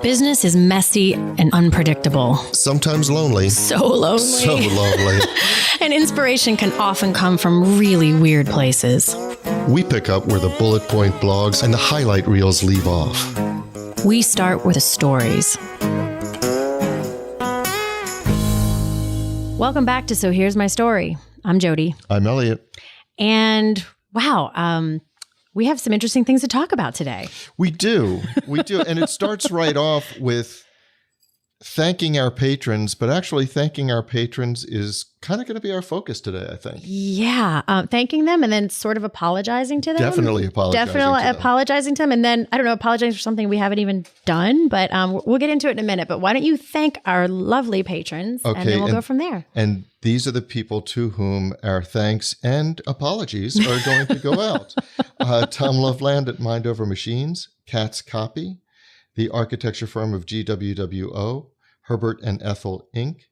Business is messy and unpredictable. Sometimes lonely. So lonely. So lonely. And inspiration can often come from really weird places. We pick up where the bullet point blogs and the highlight reels leave off. We start with the stories. Welcome back to So Here's My Story. I'm Jody. I'm Elliot. And wow, we have some interesting things to talk about today. We do. And it starts right off with thanking our patrons, but actually thanking our patrons is kind of going to be our focus today, I think. Yeah. Thanking them and then sort of apologizing to them. Definitely apologizing to them. And then, I don't know, apologizing for something we haven't even done, but we'll get into it in a minute. But why don't you thank our lovely patrons, and then we'll go from there. And these are the people to whom our thanks and apologies are going to go out. Tom Loveland at Mind Over Machines, Cat's Copy, the architecture firm of GWWO, Herbert and Ethel Inc.,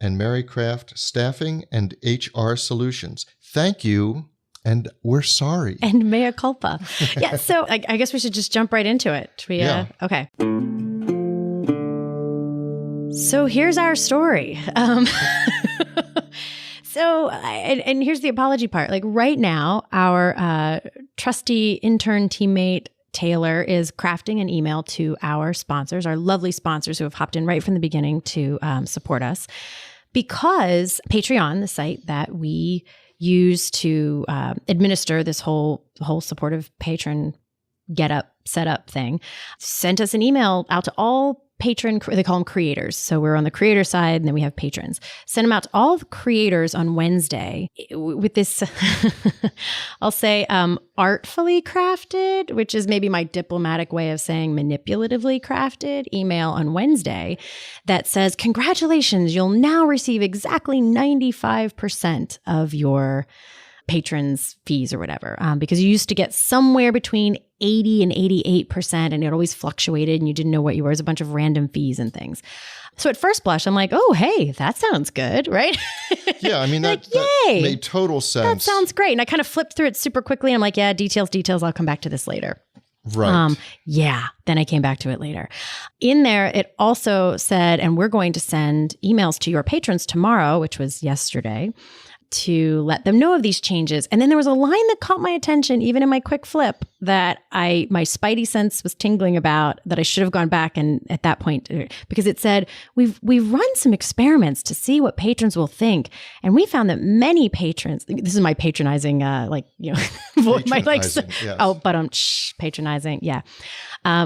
and Marycraft Staffing and HR Solutions. Thank you, and we're sorry. And mea culpa. Yeah, so I guess we should just jump right into it. Yeah. Okay. So here's our story. And here's the apology part. Like right now, our trusty intern teammate, Taylor, is crafting an email to our sponsors, our lovely sponsors who have hopped in right from the beginning to support us, because Patreon, the site that we use to administer this whole supportive patron set up thing, sent us an email out to all patron, they call them creators. So we're on the creator side, and then we have patrons. Send them out to all the creators on Wednesday with this, I'll say, artfully crafted, which is maybe my diplomatic way of saying manipulatively crafted email on Wednesday that says, congratulations, you'll now receive exactly 95% of your patrons' fees or whatever, because you used to get somewhere between 80 and 88%, and it always fluctuated and you didn't know what you were. It was a bunch of random fees and things. So at first blush, I'm like, oh, hey, that sounds good, right? Yeah, I mean, that made total sense. That sounds great. And I kind of flipped through it super quickly. And I'm like, yeah, details. I'll come back to this later. Right. Then I came back to it later. In there, it also said, and we're going to send emails to your patrons tomorrow, which was yesterday, to let them know of these changes. And then there was a line that caught my attention, even in my quick flip, that my spidey sense was tingling about, that I should have gone back and at that point, because it said, we've run some experiments to see what patrons will think. And we found that many patrons, this is my patronizing, patronizing. Yeah.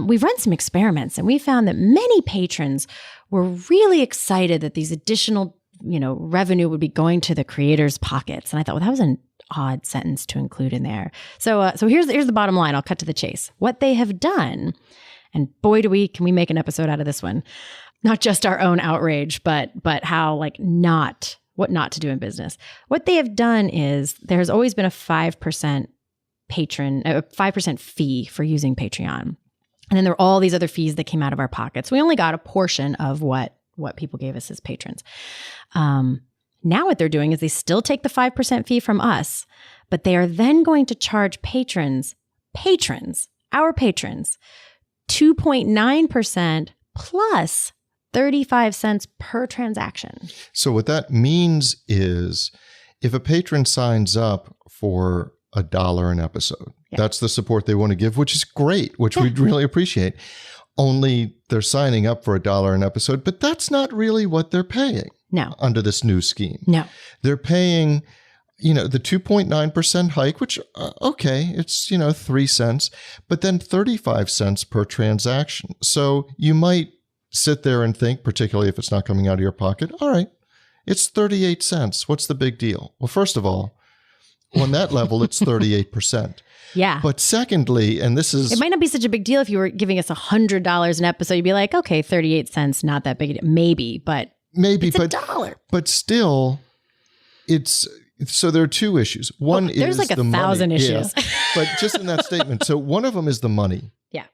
We've run some experiments and we found that many patrons were really excited that these additional revenue would be going to the creators' pockets. And I thought, well, that was an odd sentence to include in there. So here's the bottom line. I'll cut to the chase. What they have done, and boy, can we make an episode out of this one? Not just our own outrage, but how what not to do in business. What they have done is there has always been a 5% 5% fee for using Patreon. And then there are all these other fees that came out of our pockets. We only got a portion of what people gave us as patrons. Now what they're doing is they still take the 5% fee from us, but they are then going to charge our patrons, 2.9% plus 35 cents per transaction. So what that means is if a patron signs up for $1 an episode, that's the support they want to give, which is great, which we'd really appreciate. Only they're signing up for $1 an episode, but that's not really what they're paying. No. Under this new scheme. No. They're paying, the 2.9% hike, which, it's, 3 cents, but then 35 cents per transaction. So you might sit there and think, particularly if it's not coming out of your pocket, all right, it's 38 cents. What's the big deal? Well, first of all, on that level, it's 38%. Yeah. But secondly, and this is... It might not be such a big deal if you were giving us $100 an episode. You'd be like, okay, 38 cents, not that big a deal. Maybe, but it's $1. But still, it's... So there are two issues. One is there's like the 1,000 money. issues. Yeah. But just in that statement. So one of them is the money. Yeah.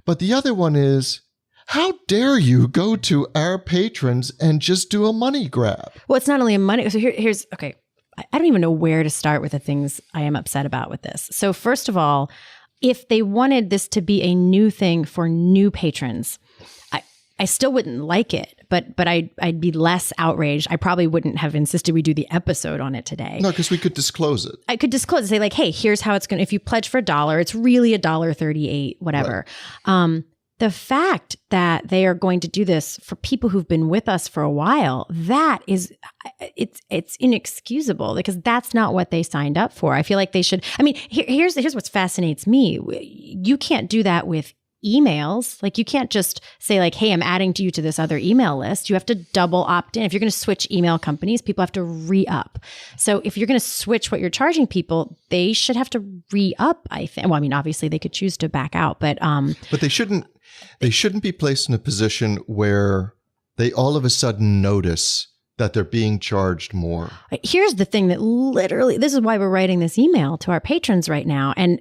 But the other one is, how dare you go to our patrons and just do a money grab? Well, it's not only a money. So here's, okay. I don't even know where to start with the things I am upset about with this. So first of all, if they wanted this to be a new thing for new patrons, I still wouldn't like it, but I'd be less outraged. I probably wouldn't have insisted we do the episode on it today. No, because we could disclose it. I could disclose it, say like, hey, here's how it's going to, if you pledge for $1, it's really $1.38, whatever. Right. The fact that they are going to do this for people who've been with us for a while, it's inexcusable, because that's not what they signed up for. I feel like they should. I mean, here's what fascinates me. You can't do that with emails. Like, you can't just say like, hey, I'm adding you to this other email list. You have to double opt in. If you're going to switch email companies, people have to re-up. So if you're going to switch what you're charging people, they should have to re-up, I think. Well, I mean, obviously they could choose to back out, but they shouldn't be placed in a position where they all of a sudden notice that they're being charged more. Here's the thing that literally, this is why we're writing this email to our patrons right now. And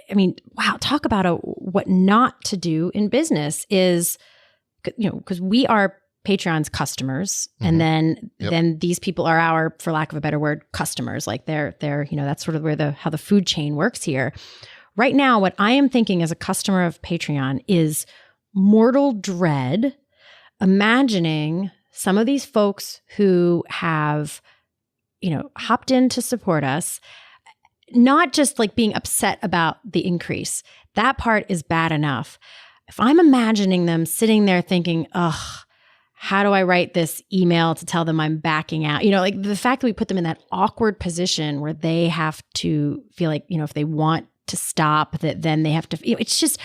I mean, wow, talk about what not to do in business is, because we are Patreon's customers, and then these people are our, for lack of a better word, customers. Like they're that's sort of where how the food chain works here. Right now, what I am thinking as a customer of Patreon is mortal dread, imagining some of these folks who have, hopped in to support us, not just like being upset about the increase. That part is bad enough. If I'm imagining them sitting there thinking, ugh, how do I write this email to tell them I'm backing out? Like the fact that we put them in that awkward position where they have to feel like, if they want to stop, that then they have to, it's just,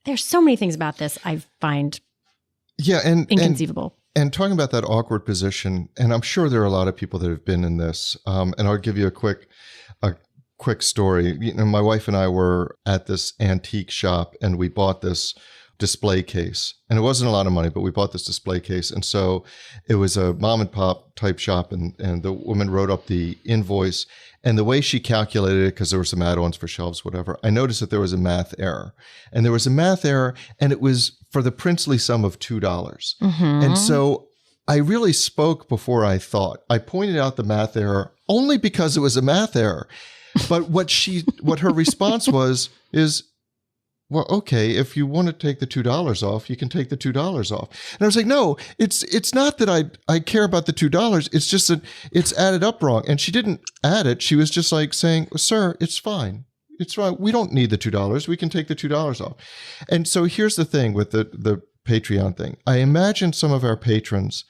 there's so many things about this I find inconceivable. And talking about that awkward position, and I'm sure there are a lot of people that have been in this, and I'll give you a quick story. My wife and I were at this antique shop, and we bought this display case, and it wasn't a lot of money, but we bought this display case. And so it was a mom and pop type shop, and the woman wrote up the invoice, and the way she calculated it, because there were some add-ons for shelves, whatever, I noticed that there was a math error. And there was a math error, and it was for the princely sum of $2. Mm-hmm. And so I really spoke before I thought. I pointed out the math error only because it was a math error. But what her response is, well, okay, if you want to take the $2 off, you can take the $2 off. And I was like, no, it's not that I care about the $2. It's just that it's added up wrong. And she didn't add it. She was just like saying, sir, it's fine. It's fine. We don't need the $2. We can take the $2 off. And so here's the thing with the Patreon thing. I imagine some of our patrons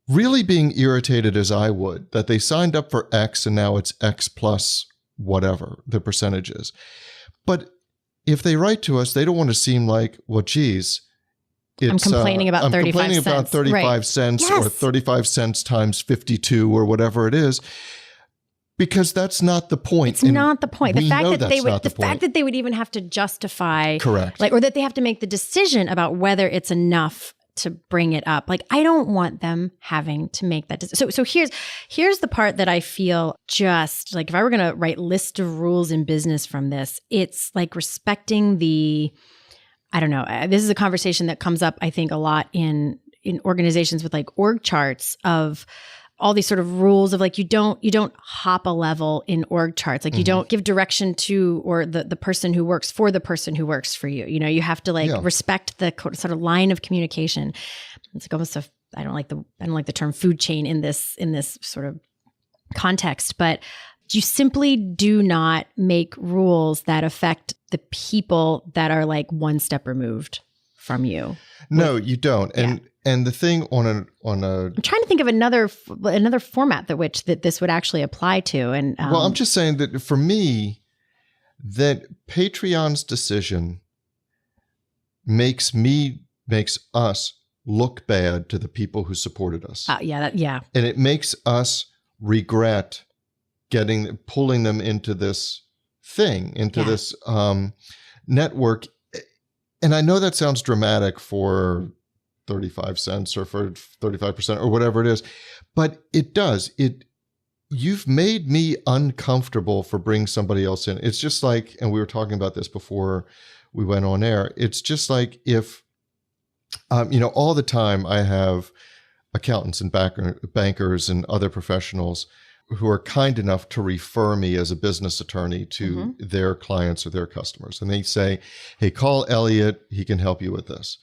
really being irritated as I would, that they signed up for X and now it's X plus whatever the percentage is. But if they write to us, they don't want to seem like, well, geez, I'm complaining about 35 cents. I'm complaining about 35 cents Yes. or 35 cents times 52 or whatever it is, because that's not the point. It's not the point. The fact The fact that they would even have to justify, correct, or that they have to make the decision about whether it's enough to bring it up. Like, I don't want them having to make that decision. So here's the part that I feel just like, if I were going to write list of rules in business from this, it's like respecting I don't know. This is a conversation that comes up, I think, a lot in organizations with like org charts of all these sort of rules of like, you don't hop a level in org charts. Like you don't give direction to, or the person who works for the person who works for you. You have to like respect the sort of line of communication. It's like almost I don't like the term food chain in this sort of context, but you simply do not make rules that affect the people that are like one step removed from you. No, you don't. And the thing on a I'm trying to think of another format that this would actually apply to. And well, I'm just saying that for me, that Patreon's decision makes us look bad to the people who supported us. And it makes us regret pulling them into this thing, this network. And I know that sounds dramatic for 35 cents or for 35% or whatever it is, but it does. You've made me uncomfortable for bringing somebody else in. It's just like, and we were talking about this before we went on air. It's just like if, all the time I have accountants and bankers and other professionals who are kind enough to refer me as a business attorney to their clients or their customers. And they say, hey, call Elliot. He can help you with this.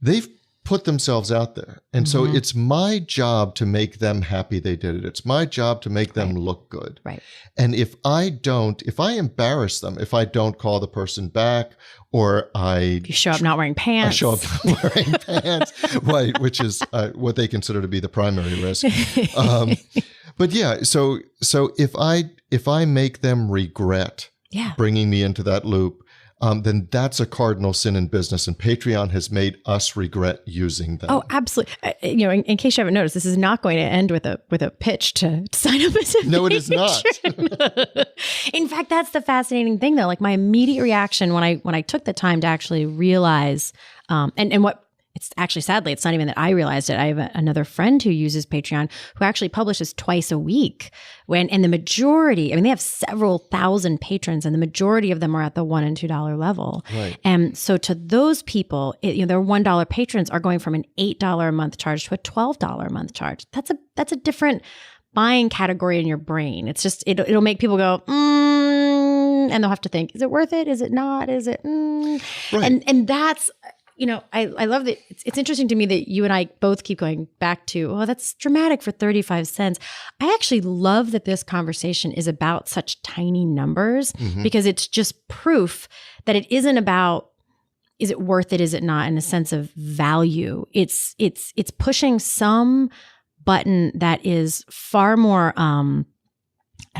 They've put themselves out there. And so it's my job to make them happy they did it. It's my job to make them look good. Right. And if I embarrass them, if I don't call the person back, or you show up not wearing pants. I show up not wearing pants, right, which is what they consider to be the primary risk. But yeah, so if I make them regret bringing me into that loop, then that's a cardinal sin in business, and Patreon has made us regret using them. Oh, absolutely. In case you haven't noticed, this is not going to end with a pitch to sign up as a patron. No, it is not. In fact, that's the fascinating thing, though. Like my immediate reaction when I took the time to actually realize, and what. It's actually, sadly, it's not even that I realized it. I have another friend who uses Patreon who actually publishes twice a week. And the majority, they have several thousand patrons, and the majority of them are at the $1 and $2 level. Right. And so to those people, their $1 patrons are going from an $8 a month charge to a $12 a month charge. That's a different buying category in your brain. It's just, it'll make people go, and they'll have to think, is it worth it? Is it not? Is it? Right. And that's, I love that. It's interesting to me that you and I both keep going back to, oh, that's dramatic for 35 cents. I actually love that this conversation is about such tiny numbers because it's just proof that it isn't about, is it worth it? Is it not, in a sense of value? It's pushing some button that is far more, I don't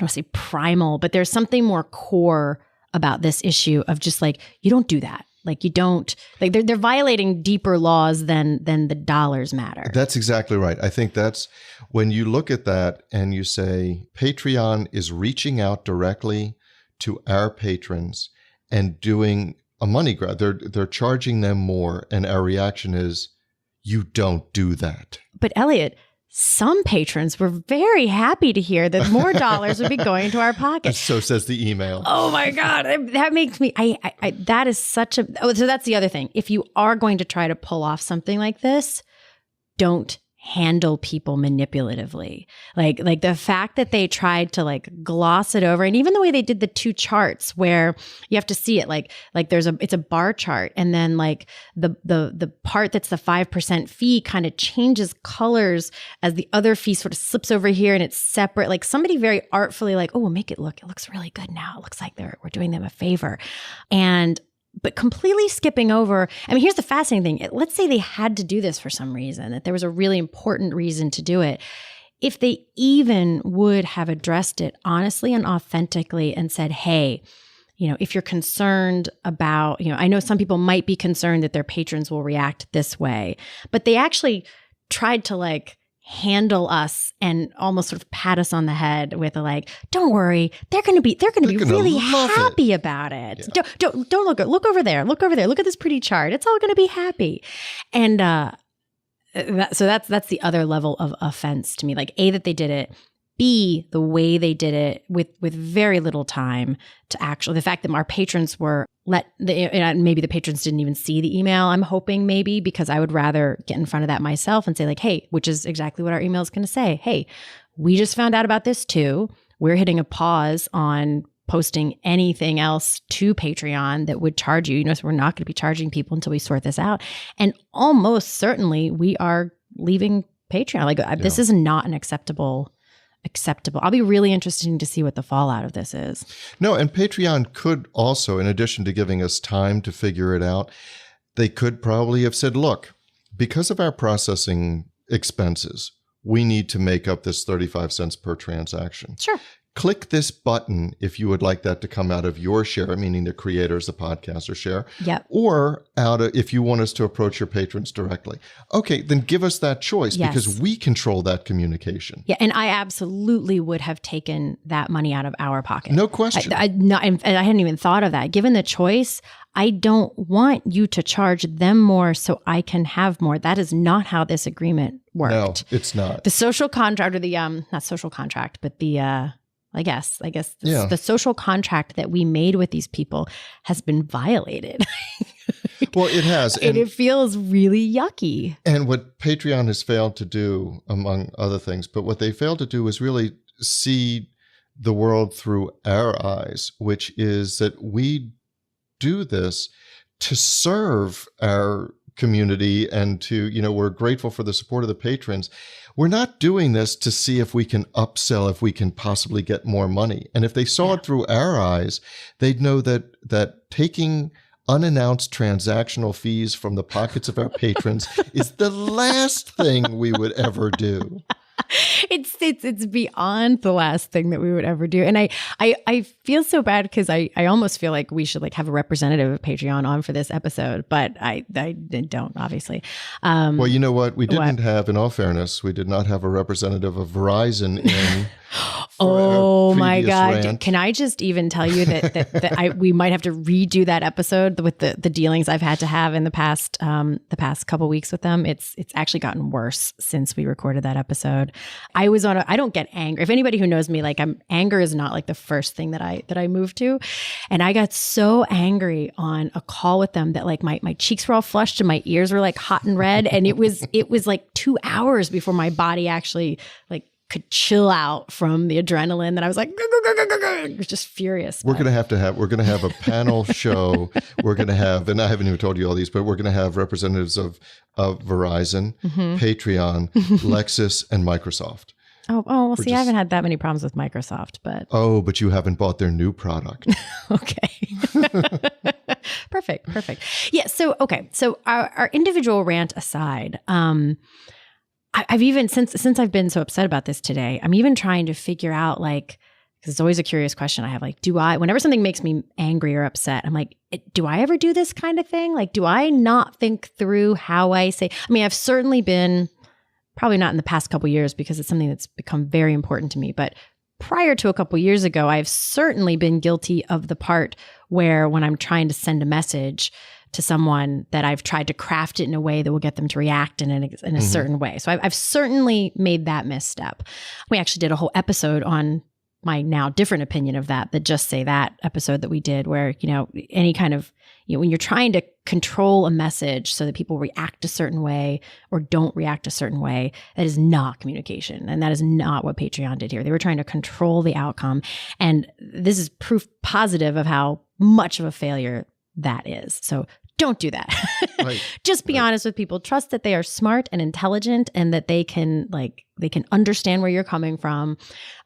want to say primal, but there's something more core about this issue of just like, you don't do that. Like you don't, like they're violating deeper laws than the dollars matter. That's exactly right. I think that's when you look at that and you say Patreon is reaching out directly to our patrons and doing a money grab. They're charging them more, and our reaction is, you don't do that. But Elliot, some patrons were very happy to hear that more dollars would be going into our pockets. So says the email. Oh my God. That makes me, that is such a, so that's the other thing. If you are going to try to pull off something like this, don't handle people manipulatively. Like the fact that they tried to like gloss it over, and even the way they did the two charts where you have to see it like it's a bar chart, and then like the part that's the 5% fee kind of changes colors as the other fee sort of slips over here and it's separate. Like somebody very artfully like, oh, we'll make it looks really good now. It looks like we're doing them a favor. But completely skipping over, here's the fascinating thing. Let's say they had to do this for some reason, that there was a really important reason to do it. If they even would have addressed it honestly and authentically and said, hey, if you're concerned about, I know some people might be concerned that their patrons will react this way, but they actually tried to like handle us and almost sort of pat us on the head with a like, don't worry, they're going to be really happy about it. Yeah. Don't look over there. Look over there. Look at this pretty chart. It's all going to be happy. And so that's the other level of offense to me. Like A, that they did it. B, the way they did it with very little time to actually, the fact that our patrons were maybe the patrons didn't even see the email, I'm hoping maybe, because I would rather get in front of that myself and say like, hey, which is exactly what our email is going to say. Hey, we just found out about this too. We're hitting a pause on posting anything else to Patreon that would charge you. So we're not going to be charging people until we sort this out. And almost certainly we are leaving Patreon. Like this is not an acceptable. I'll be really interested to see what the fallout of this is. No, and Patreon could also, in addition to giving us time to figure it out, they could probably have said, look, because of our processing expenses, we need to make up this 35 cents per transaction. Sure. Click this button if you would like that to come out of your share, meaning the creators, the podcaster share, or if you want us to approach your patrons directly. Okay, then give us that choice because we control that communication. Yeah, and I absolutely would have taken that money out of our pocket. No question. I hadn't even thought of that. Given the choice, I don't want you to charge them more so I can have more. That is not how this agreement worked. No, it's not. The social contract, or the not social contract, but the I guess the social contract that we made with these people has been violated. Well, it has. And it feels really yucky. And what Patreon has failed to do, among other things, but what they failed to do is really see the world through our eyes, which is that we do this to serve our community and to, we're grateful for the support of the patrons. We're not doing this to see if we can upsell, if we can possibly get more money. And if they saw it through our eyes, they'd know that taking unannounced transactional fees from the pockets of our patrons is the last thing we would ever do. It's beyond the last thing that we would ever do. And I feel so bad because I almost feel like we should like have a representative of Patreon on for this episode, but I don't, obviously. Well, you know what? We didn't have, in all fairness, we did not have a representative of Verizon in. Oh my God. Rant. Can I just even tell you that we might have to redo that episode with the dealings I've had to have in the past couple weeks with them. It's actually gotten worse since we recorded that episode. I don't get angry. If anybody who knows me, like anger is not like the first thing that I move to. And I got so angry on a call with them that like my cheeks were all flushed and my ears were like hot and red. And it was like 2 hours before my body actually like could chill out from the adrenaline that I was like, I was just furious. We're going to have a panel show. We're going to have, and I haven't even told you all these, but we're going to have representatives of Verizon, Patreon, Lexus, and Microsoft. Oh, well, see, I haven't had that many problems with Microsoft, but. Oh, but you haven't bought their new product. Okay. Perfect. Yeah. So our individual rant aside, I've even since I've been so upset about this today, I'm even trying to figure out like, because it's always a curious question I have, like, whenever something makes me angry or upset, I'm like, do I ever do this kind of thing? Like, do I not think through how I say? I mean, I've certainly been, probably not in the past couple of years because it's something that's become very important to me, but prior to a couple of years ago, I've certainly been guilty of the part where when I'm trying to send a message to someone that I've tried to craft it in a way that will get them to react in a certain way. So I've certainly made that misstep. We actually did a whole episode on my now different opinion of that just say that episode that we did where, any kind of, when you're trying to control a message so that people react a certain way or don't react a certain way, that is not communication. And that is not what Patreon did here. They were trying to control the outcome. And this is proof positive of how much of a failure that is. So don't do that. Right. Just be honest with people. Trust that they are smart and intelligent and that they can understand where you're coming from.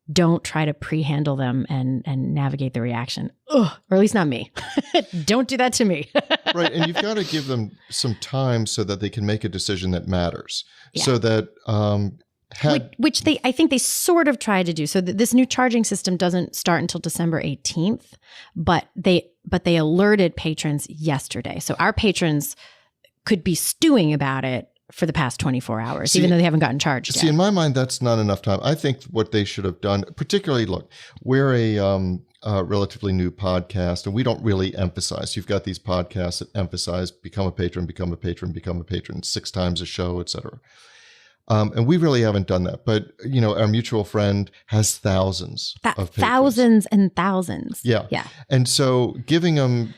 Don't try to pre-handle them and navigate the reaction. Ugh, or at least not me. Don't do that to me. Right. And you've got to give them some time so that they can make a decision that matters. Yeah. So that which I think they sort of tried to do. So this new charging system doesn't start until December 18th, but they alerted patrons yesterday. So our patrons could be stewing about it for the past 24 hours, even though they haven't gotten charged yet. See, in my mind, that's not enough time. I think what they should have done, particularly, look, we're a relatively new podcast, and we don't really emphasize. You've got these podcasts that emphasize become a patron, 6 times a show, et cetera. And we really haven't done that. But, our mutual friend has thousands of patrons. Thousands and thousands. Yeah. And so giving them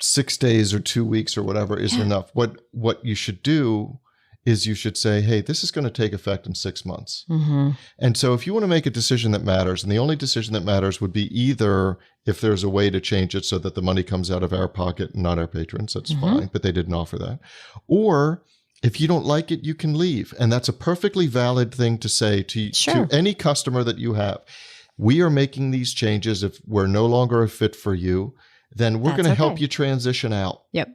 6 days or 2 weeks or whatever isn't enough. What you should do is you should say, hey, this is going to take effect in 6 months. Mm-hmm. And so if you want to make a decision that matters, and the only decision that matters would be either if there's a way to change it so that the money comes out of our pocket and not our patrons, that's fine, but they didn't offer that. Or if you don't like it, you can leave. And that's a perfectly valid thing to say to any customer that you have. We are making these changes. If we're no longer a fit for you, then we're going to help you transition out. Yep.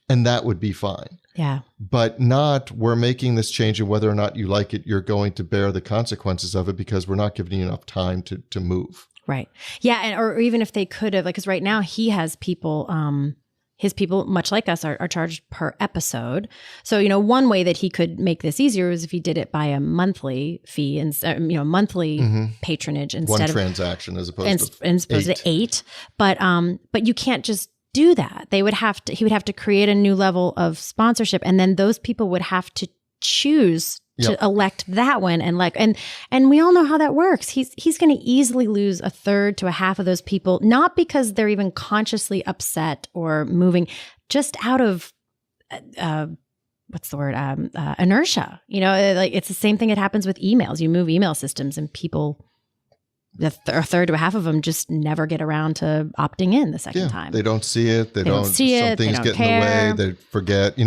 And that would be fine. Yeah. But not we're making this change, and whether or not you like it, you're going to bear the consequences of it because we're not giving you enough time to move. Right. Yeah. Or even if they could have, because right now he has people, his people, much like us, are charged per episode. So, one way that he could make this easier is if he did it by a monthly fee and, monthly patronage instead of one transaction as opposed to 8. But you can't just do that. He would have to create a new level of sponsorship, and then those people would have to choose to elect that one. And we all know how that works. He's going to easily lose a third to a half of those people, not because they're even consciously upset or moving, just out of, inertia. Like it's the same thing that happens with emails. You move email systems and people a third to a half of them just never get around to opting in the second time. They don't see it. They don't see it. Some things get in the way. They forget,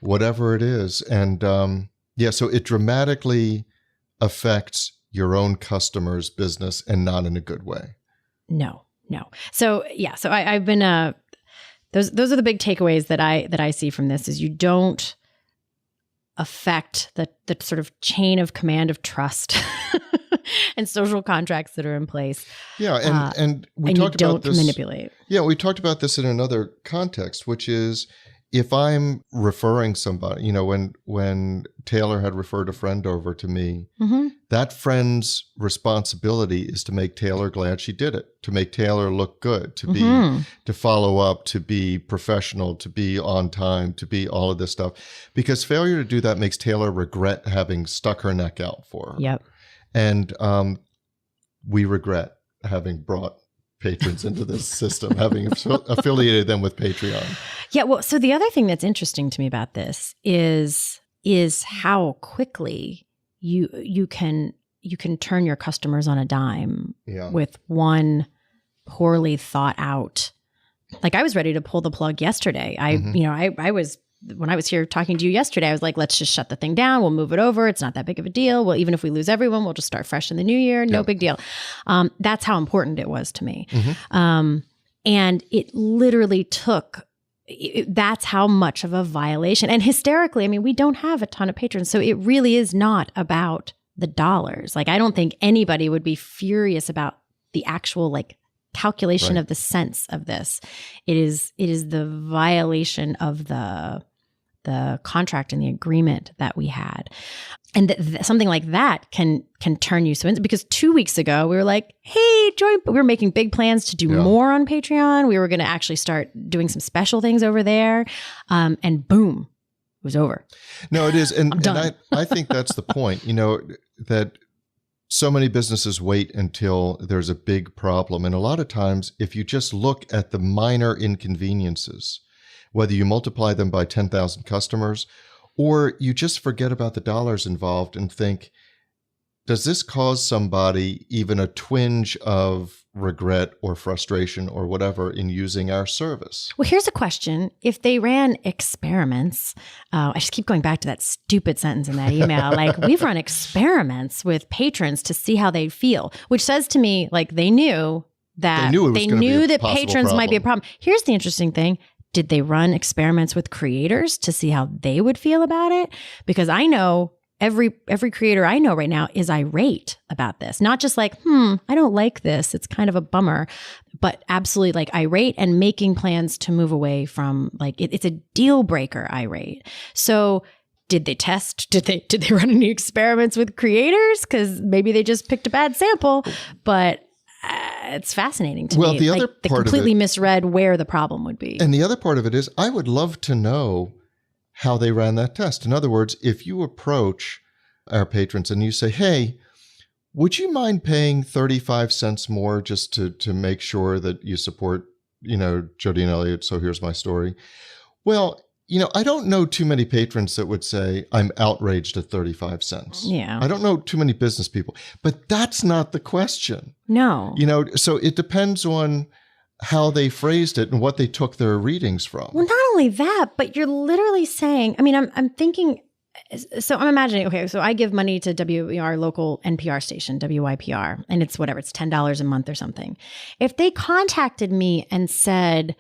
whatever it is. And so it dramatically affects your own customer's business and not in a good way. No. So I've been, those are the big takeaways that I see from this is you don't affect the sort of chain of command of trust and social contracts that are in place. Yeah. And we talked about this. Manipulate. Yeah. We talked about this in another context, which is if I'm referring somebody, when Taylor had referred a friend over to me, that friend's responsibility is to make Taylor glad she did it, to make Taylor look good, to follow up, to be professional, to be on time, to be all of this stuff. Because failure to do that makes Taylor regret having stuck her neck out for her. Yep. And we regret having brought patrons into this system, having affiliated them with Patreon. Yeah. Well, so the other thing that's interesting to me about this is how quickly you can turn your customers on a dime with one poorly thought out. Like I was ready to pull the plug yesterday. I was, when I was here talking to you yesterday, I was like, let's just shut the thing down. We'll move it over. It's not that big of a deal. Well, even if we lose everyone, we'll just start fresh in the new year. No big deal. That's how important it was to me. And it literally took, that's how much of a violation. And hysterically, I mean, we don't have a ton of patrons. So it really is not about the dollars. Like, I don't think anybody would be furious about the actual calculation of the cents of this. It is the violation of the contract and the agreement that we had. And something like that can turn you so into, because 2 weeks ago we were like, hey, join. We were making big plans to do more on Patreon. We were going to actually start doing some special things over there. And boom, it was over. No, it is. And I think that's the point, that so many businesses wait until there's a big problem. And a lot of times, if you just look at the minor inconveniences, whether you multiply them by 10,000 customers, or you just forget about the dollars involved and think, does this cause somebody even a twinge of regret or frustration or whatever in using our service? Well, here's a question. If they ran experiments, I just keep going back to that stupid sentence in that email, we've run experiments with patrons to see how they feel, which says to me, they knew that patrons might be a problem. Here's the interesting thing. Did they run experiments with creators to see how they would feel about it? Because I know every creator I know right now is irate about this. Not just I don't like this. It's kind of a bummer, but absolutely irate and making plans to move away from it's a deal breaker irate. So did they test? Did they run any experiments with creators? Because maybe they just picked a bad sample, but it's fascinating to me. Well, the other they part completely of it, misread where the problem would be. And the other part of it is, I would love to know how they ran that test. In other words, if you approach our patrons and you say, hey, would you mind paying 35 cents more just to make sure that you support, Jody and Elliot, so here's my story. Well, I don't know too many patrons that would say, I'm outraged at 35 cents. Yeah. I don't know too many business people, but that's not the question. No. So it depends on how they phrased it and what they took their readings from. Well, not only that, but you're literally saying, I'm thinking, so I'm imagining, okay, so I give money to our local NPR station, WYPR, and it's whatever, it's $10 a month or something. If they contacted me and said,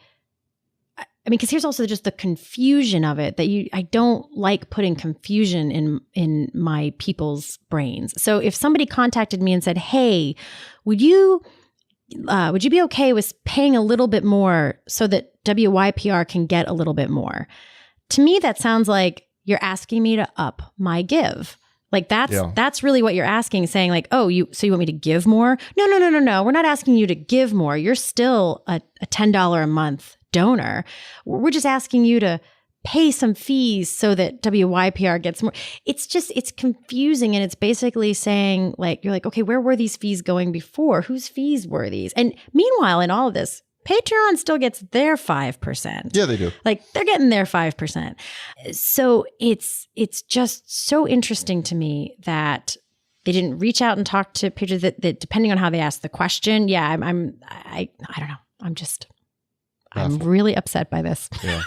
because here's also just the confusion of it I don't like putting confusion in my people's brains. So if somebody contacted me and said, hey, would you be okay with paying a little bit more so that WYPR can get a little bit more? To me, that sounds like you're asking me to up my give. That's really what you're asking, saying so you want me to give more? No. We're not asking you to give more. You're still a $10 a month donor. We're just asking you to pay some fees so that WYPR gets more. It's confusing. And it's basically saying you're okay, where were these fees going before? Whose fees were these? And meanwhile, in all of this, Patreon still gets their 5%. Yeah, they do. They're getting their 5%. So it's just so interesting to me that they didn't reach out and talk to patrons that depending on how they asked the question. Yeah, I don't know. I'm really upset by this. Yeah.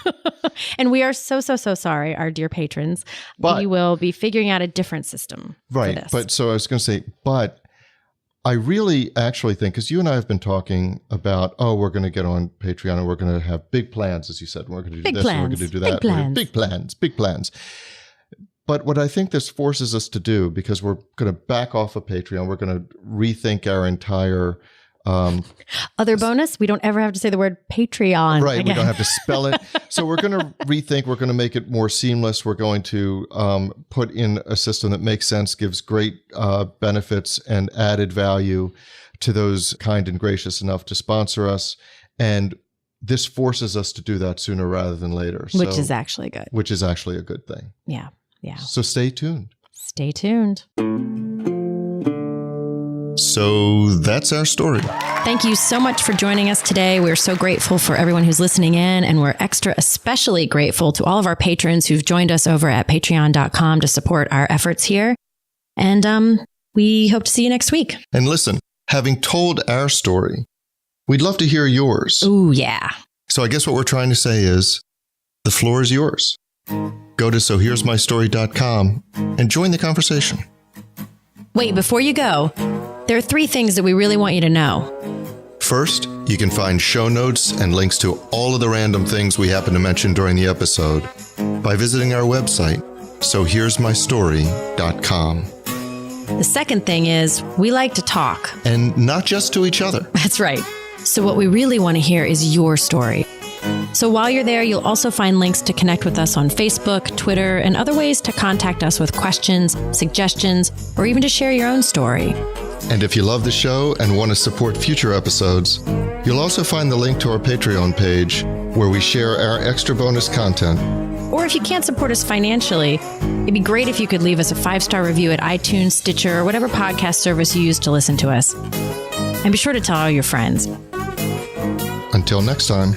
And we are so sorry, our dear patrons. But we will be figuring out a different system for this. But so I was going to say, but I really actually think, because you and I have been talking about, we're going to get on Patreon and we're going to have big plans, as you said. We're going to do this and we're going to do that. Big plans. But what I think this forces us to do, because we're going to back off of Patreon, we're going to rethink our entire... Other bonus, we don't ever have to say the word Patreon. Right, again. we don't have to spell it. So we're going to rethink, we're going to make it more seamless. We're going to put in a system that makes sense, gives great benefits and added value to those kind and gracious enough to sponsor us. And this forces us to do that sooner rather than later. Which is actually good. Which is actually a good thing. Yeah. So stay tuned. Stay tuned. So that's our story. Thank you so much for joining us today. We're so grateful for everyone who's listening in, and we're especially grateful to all of our patrons who've joined us over at patreon.com to support our efforts here. And we hope to see you next week. And listen, having told our story, we'd love to hear yours. Ooh, yeah. So I guess what we're trying to say is the floor is yours. Go to sohere'smystory.com and join the conversation. Wait, before you go, there are 3 things that we really want you to know. First, you can find show notes and links to all of the random things we happen to mention during the episode by visiting our website, sohere'smystory.com. The second thing is we like to talk. And not just to each other. That's right. So what we really want to hear is your story. So while you're there, you'll also find links to connect with us on Facebook, Twitter, and other ways to contact us with questions, suggestions, or even to share your own story. And if you love the show and want to support future episodes, you'll also find the link to our Patreon page where we share our extra bonus content. Or if you can't support us financially, it'd be great if you could leave us a 5-star review at iTunes, Stitcher, or whatever podcast service you use to listen to us. And be sure to tell all your friends. Until next time.